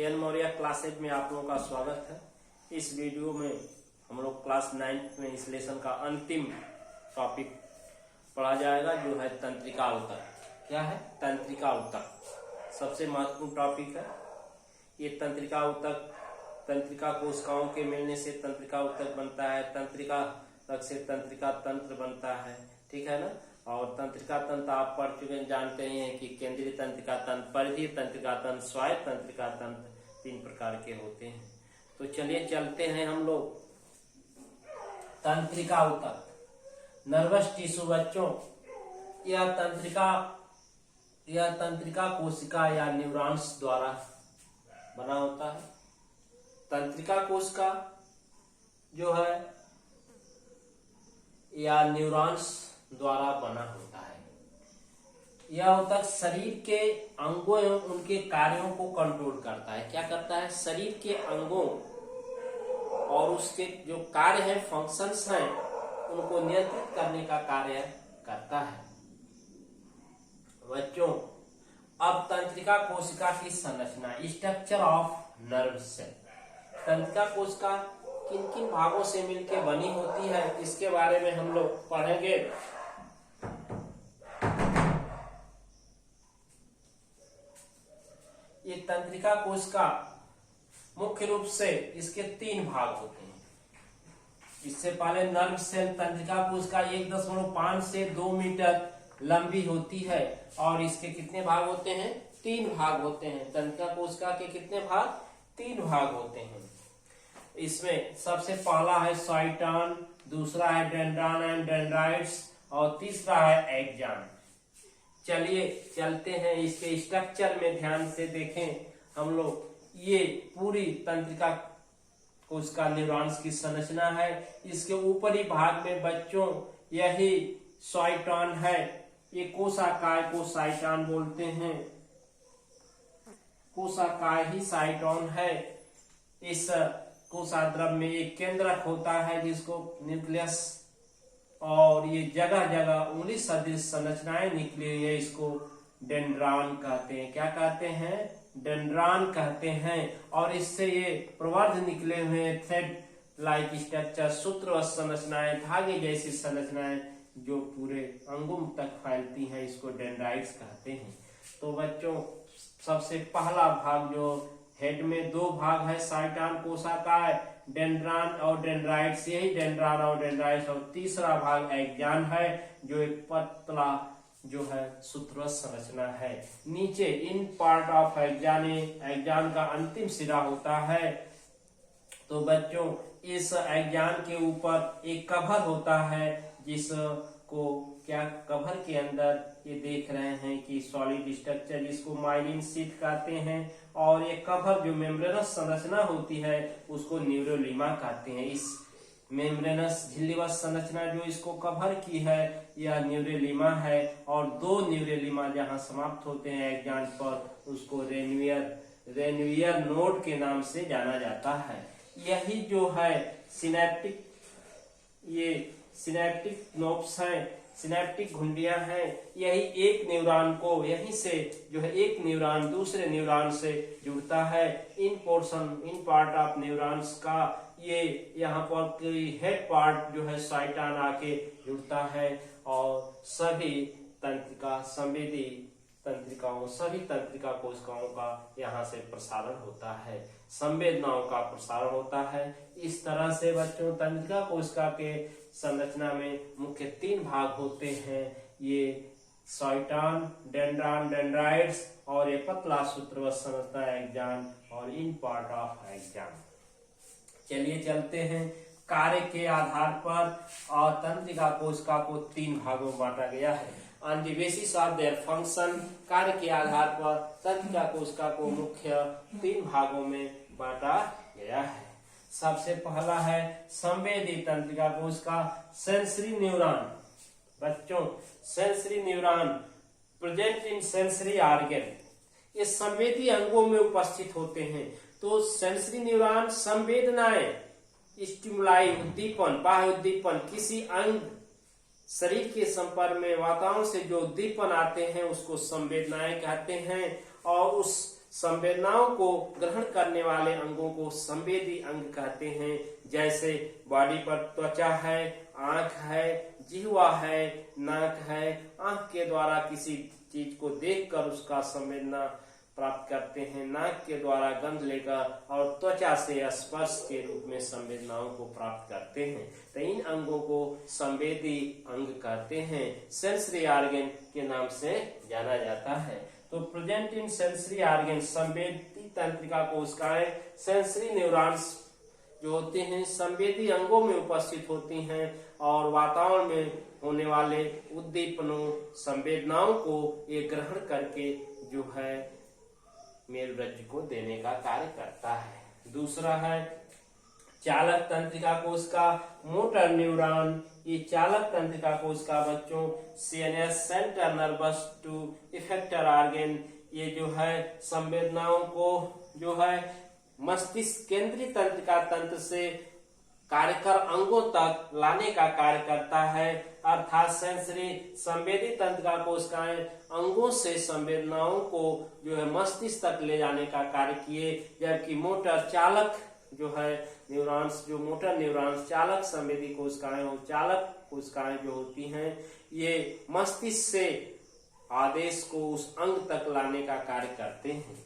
KL Maurya classes में आप लोगों का स्वागत है। इस वीडियो में हम लोग क्लास 9 में इस लेसन का अंतिम टॉपिक पढ़ा जाएगा, जो है तंत्रिका ऊतक। क्या है? तंत्रिका ऊतक सबसे महत्वपूर्ण टॉपिक है। ये तंत्रिका ऊतक तंत्रिका कोशिकाओं के मिलने से तंत्रिका ऊतक बनता है, तंत्रिका ऊतक से तंत्रिका तंत्र बनता है। ठीक है ना? और तंत्रिका तंत्र आप पढ़ चुके जानते ही हैं कि केंद्रीय तंत्रिका तंत्र, परिधीय तंत्रिका तंत्र, स्वायत्त तंत्रिका तंत्र, 3 प्रकार के होते हैं। तो चलिए चलते हैं हम लोग तंत्रिका ऊतक। नर्वस टिश्यू बच्चों, यह तंत्रिका कोशिका या न्यूरॉन्स द्वारा बना होता है। तंत्रिका कोशिका जो है या न्यूरॉन्स द्वारा बना होता है। यह ऊतक शरीर के अंगों एवं उनके कार्यों को कंट्रोल करता है। क्या करता है? शरीर के अंगों और उसके जो कार्य हैं, फंक्शंस हैं, उनको नियंत्रित करने का कार्य करता है। बच्चों, अब तंत्रिका कोशिका की संरचना, स्ट्रक्चर ऑफ नर्व सेल। तंत्रिका कोशिका किन किन भागों से मिलकर बनी होती है, इसके बारे में हम लोग पढ़ेंगे। ये तंत्रिका कोशिका मुख्य रूप से इसके 3 भाग होते हैं। इससे पहले नर्व सेल तंत्रिका कोशिका 1.5 से 2 मीटर लंबी होती है और इसके कितने भाग होते हैं? 3 भाग होते हैं। तंत्रिका कोशिका के कितने भाग? 3 भाग होते हैं। इसमें सबसे पहला है साइटॉन, दूसरा है डेंड्रॉन एंड डेंड्राइट्स और तीसरा है एक्सॉन। चलिए चलते हैं इसके स्ट्रक्चर में, ध्यान से देखें हम लोग। ये पूरी तंत्रिका कोशिका न्यूरॉन्स की संरचना है। इसके ऊपरी भाग में बच्चों यही साइटॉन है। ये कोशिकाएं को साइटॉन बोलते हैं। कोशिकाएं ही साइटॉन है। इस कोशिकाद्रव्य में एक केंद्रक होता है जिसको न्यूक्लियस, और ये जगह जगह उंगली सदृश संरचनाएं निकली हुई है, इसको डेंड्रॉन कहते हैं। क्या कहते हैं? डेंड्रॉन कहते हैं। और इससे ये प्रवर्ध निकले हुए थ्रेड लाइक स्ट्रक्चर, सूत्रवत संरचनाएं, धागे जैसी संरचनाएं जो पूरे अंगों तक फैलती हैं, इसको डेंड्राइट्स कहते हैं। तो बच्चों, सबसे पहला भाग जो हेड में 2 भाग है, साइटॉन कोशिकाएं, डेंड्रॉन और डेंड्राइट्स, यही डेंड्रॉन और डेंड्राइट्स। और तीसरा भाग एक्सॉन है, जो एक पतला जो है सूत्रवत संरचना है। नीचे इन पार्ट ऑफ एक्सॉन का अंतिम सिरा होता है। तो बच्चों, इस एक्सॉन के ऊपर एक कवर होता है, जिसको क्या कवर के अंदर ये देख रहे हैं कि सॉलिड स्ट्रक्चर, जिसको माइलिन शीथ कहते हैं। और ये कवर जो मेम्ब्रेनस संरचना होती है उसको न्यूरोलीमा कहते हैं। इस मेम्ब्रेनस झिल्लीवत संरचना जो इसको कवर की है, यह न्यूरोलीमा है। और 2 न्यूरोलीमा जहां समाप्त होते हैं एक्सॉन पर, उसको रेनवियर नोड के नाम से जाना जाता है। यही जो है सिनेप्टिक नोब्स हैं, सिनेप्टिक घुंडियां हैं। यही एक न्यूरॉन को, यहीं से जो है एक न्यूरॉन दूसरे न्यूरॉन से जुड़ता है। इन पार्ट ऑफ न्यूरॉन्स का ये यहाँ पर हेड पार्ट जो है साइटॉन आके जुड़ता है। और सभी तंत्रिका संवेदी तंत्रिकाओं, सभी तंत्रिका कोशिकाओं का यहाँ से प्रसारण होता है, संवेदनाओं का प्रसारण होता है। इस तरह से बच्चों, तंत्रिका कोशिका के संरचना में मुख्य 3 भाग होते हैं। ये साइटॉन, डेंड्रॉन, डेंड्राइट्स और ये पतला सूत्रवत संरचना एक्सॉन और इन पार्ट ऑफ एक्सॉन। चलिए चलते हैं कार्य के आधार पर। और तंत्रिका कोशिका को 3 भागों में बांटा गया है। On the basis of their function, कार्य के आधार पर तंत्रिका कोशिका को मुख्य 3 भागों में बांटा गया है। सबसे पहला है संवेदी तंत्रिका कोशिका, सेंसरी न्यूरॉन। बच्चों, sensory neuron present in sensory organ, ये संवेदी अंगों में उपस्थित होते हैं। तो सेंसरी न्यूरॉन संवेदनाएं, स्टिमुलाई, उद्दीपन, बाह्य उद्दीपन, किसी अंग शरीर के संपर्क में वातावरण से जो उद्दीपन आते हैं उसको संवेदनाएं कहते हैं। और उस संवेदनाओं को ग्रहण करने वाले अंगों को संवेदी अंग कहते हैं। जैसे बॉडी पर त्वचा है, आंख है, जिह्वा है, नाक है। आंख के द्वारा किसी चीज को देखकर उसका संवेदना प्राप्त करते हैं, नाक के द्वारा गंध लेकर और त्वचा से स्पर्श के रूप में संवेदनाओं को प्राप्त करते हैं। तो इन अंगों को संवेदी अंग कहते हैं, सेंसरी ऑर्गन के नाम से जाना जाता है। तो प्रेजेंट इन सेंसरी ऑर्गन, संवेदी तंत्रिका कोशिकाएं, सेंसरी न्यूरॉन्स जो होते हैं संवेदी अंगों में उपस्थित होती हैं और वातावरण में होने वाले उद्दीपनों, संवेदनाओं को ये ग्रहण करके जो है मेरुरज्जु को देने का कार्य करता है। दूसरा है चालक तंत्रिका कोशिका, मोटर न्यूरॉन। ये चालक तंत्रिका कोशिका बच्चों CNS, central nervous to effector organ, ये जो है संवेदनाओं को जो है मस्तिष्क केंद्रीय तंत्रिका तंत्र से कार्यकर अंगों तक लाने का कार्य करता है। अर्थात सेंसरी संवेदी तंत्रिका कोशिकाएं अंगों से संवेदनाओं को जो है मस्तिष्क तक ले जाने का कार्य किए, जबकि मोटर चालक जो है न्यूरॉन्स, जो मोटर न्यूरॉन्स चालक संवेदी कोशिकाएं और चालक कोशिकाएं जो होती हैं ये मस्तिष्क से आदेश को उस अंग तक लाने का कार्य करते हैं।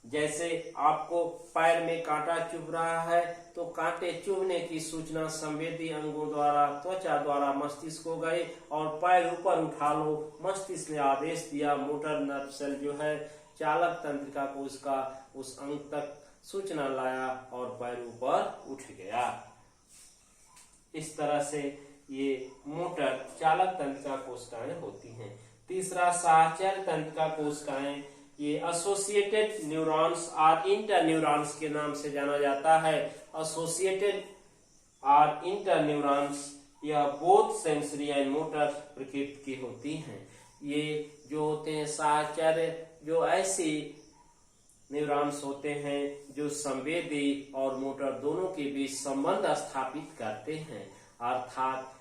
जैसे आपको पैर में कांटा चुभ रहा है तो कांटे चुभने की सूचना संवेदी अंगों द्वारा, त्वचा द्वारा मस्तिष्क को गई और पैर ऊपर उठा लो, मस्तिष्क ने आदेश दिया, मोटर नर्व सेल जो है चालक तंत्रिका को उसका उस अंग तक सूचना लाया और पैर ऊपर उठ गया। इस तरह से ये मोटर चालक तंत्रिका कोशिकाएं होती हैं। तीसरा साहचर्य तंत्रिका कोशिकाएं, ये एसोसिएटेड न्यूरॉन्स और इंटर न्यूरॉन्स के नाम से जाना जाता है। एसोसिएटेड और इंटर न्यूरॉन्स यह बोथ सेंसरी एंड मोटर प्रकृति की होती हैं। ये जो होते हैं साहचर्य, जो ऐसी न्यूरॉन्स होते हैं जो संवेदी और मोटर दोनों के बीच संबंध स्थापित करते हैं। अर्थात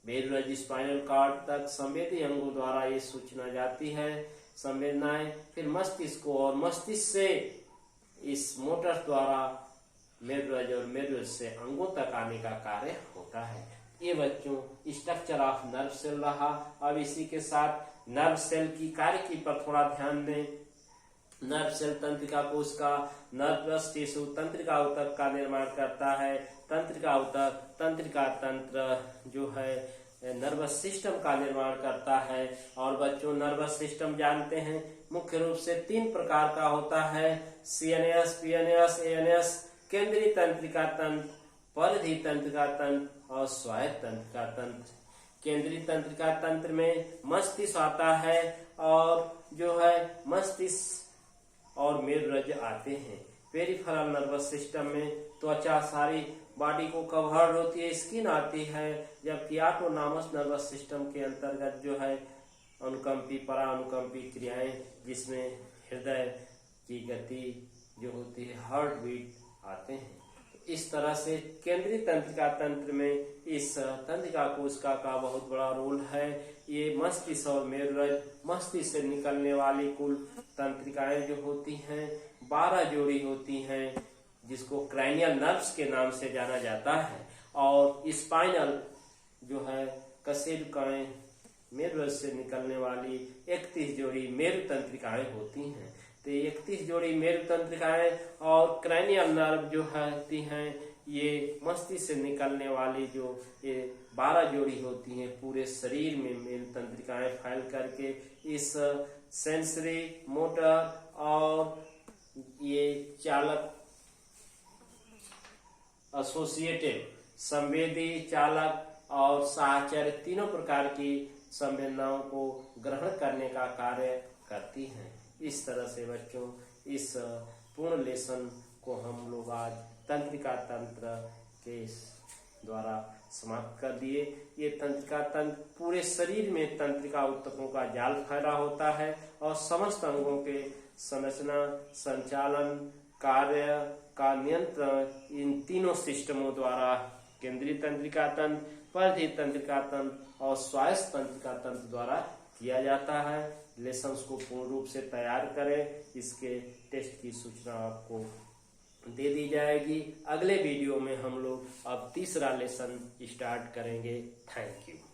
मेरुरज्जु स्पाइनल कॉर्ड तक संवेदी अंगों द्वारा ये सूचना जाती है, संवेदनाएं फिर मस्तिष्क को और मस्तिष्क से इस मोटर द्वारा मेरुरज्जु और मेरुरज्जु से अंगों तक आने का कार्य होता है। ये बच्चों स्ट्रक्चर ऑफ नर्व सेल रहा। अब इसी के साथ नर्व सेल की कार्यकी पर थोड़ा ध्यान दें। नर्व सेल तंत्रिका कोशिका नर्वस टिश्यू तंत्रिका ऊतक का निर्माण करता है। तंत्रिका ऊतक तंत्रिका तंत्र जो है नर्वस सिस्टम का निर्माण करता है। और बच्चों नर्वस सिस्टम जानते हैं मुख्य रूप से 3 प्रकार का होता है, सीएनएस, पीएनएस, एएनएस, केंद्रीय तंत्रिका तंत्र, परिधि तंत्रिका तंत्र और स्वायत्त तंत्रिका तंत्र। केंद्रीय तंत्रिका तंत्र में मस्तिष्क आता है और जो है मस्तिष्क और मेरुरज्जु आते हैं। पेरिफेरल नर्वस सिस्टम में त्वचा सारी बॉडी को कवर होती है, स्किन आती है, जबकि ऑटोनॉमस नर्वस सिस्टम के अंतर्गत जो है अनुकंपी परानुकंपी क्रियाएं जिसमें हृदय की गति जो होती है हार्ट बीट आते हैं। इस तरह से केंद्रीय तंत्रिका तंत्र में इस तंत्रिका कोशिका का बहुत बड़ा रोल है। ये मस्तिष्क और मेरुरज्जु मस्तिष्क से निकलने वाली कुल तंत्रिकाएं जो होती हैं 12 जोड़ी होती हैं, जिसको क्रैनियल नर्व्स के नाम से जाना जाता है। और स्पाइनल जो है कशेरुकाएं मेरुरज्जु से निकलने वाली 31 जोड़ी मेरु तंत्रिकाएं होती हैं। तो 31 जोड़ी मेरु तंत्रिकाएं और क्रैनियल नर्व जो होती हैं ये मस्तिष्क से निकलने वाली जो ये 12 जोड़ी होती हैं पूरे शरीर में मेरु तंत्रिकाएं फैल करके इस सेंसरी, मोटर और ये चालक एसोसिएटेड संवेदी, चालक और साहचर्य तीनों प्रकार की संवेदनाओं को ग्रहण करने का कार्य करती हैं। इस तरह से बच्चों इस पूर्ण लेसन को हम लोग आज तंत्रिका तंत्र के द्वारा समाप्त कर दिए। ये तंत्रिका तंत्र पूरे शरीर में तंत्रिका ऊतकों का जाल फैला होता है और समस्त अंगों के संरचना, संचालन, कार्य का नियंत्रण इन तीनों सिस्टमों द्वारा केंद्रीय तंत्रिका तंत्र, परिधि तंत्रिका तंत्र और स्वायत्त तंत्रिका तंत्र द्वारा किया जाता है। लेसन्स को पूर्ण रूप से तैयार करें। इसके टेस्ट की सूचना आपको दे दी जाएगी। अगले वीडियो में हम लोग अब तीसरा लेसन स्टार्ट करेंगे। Thank you.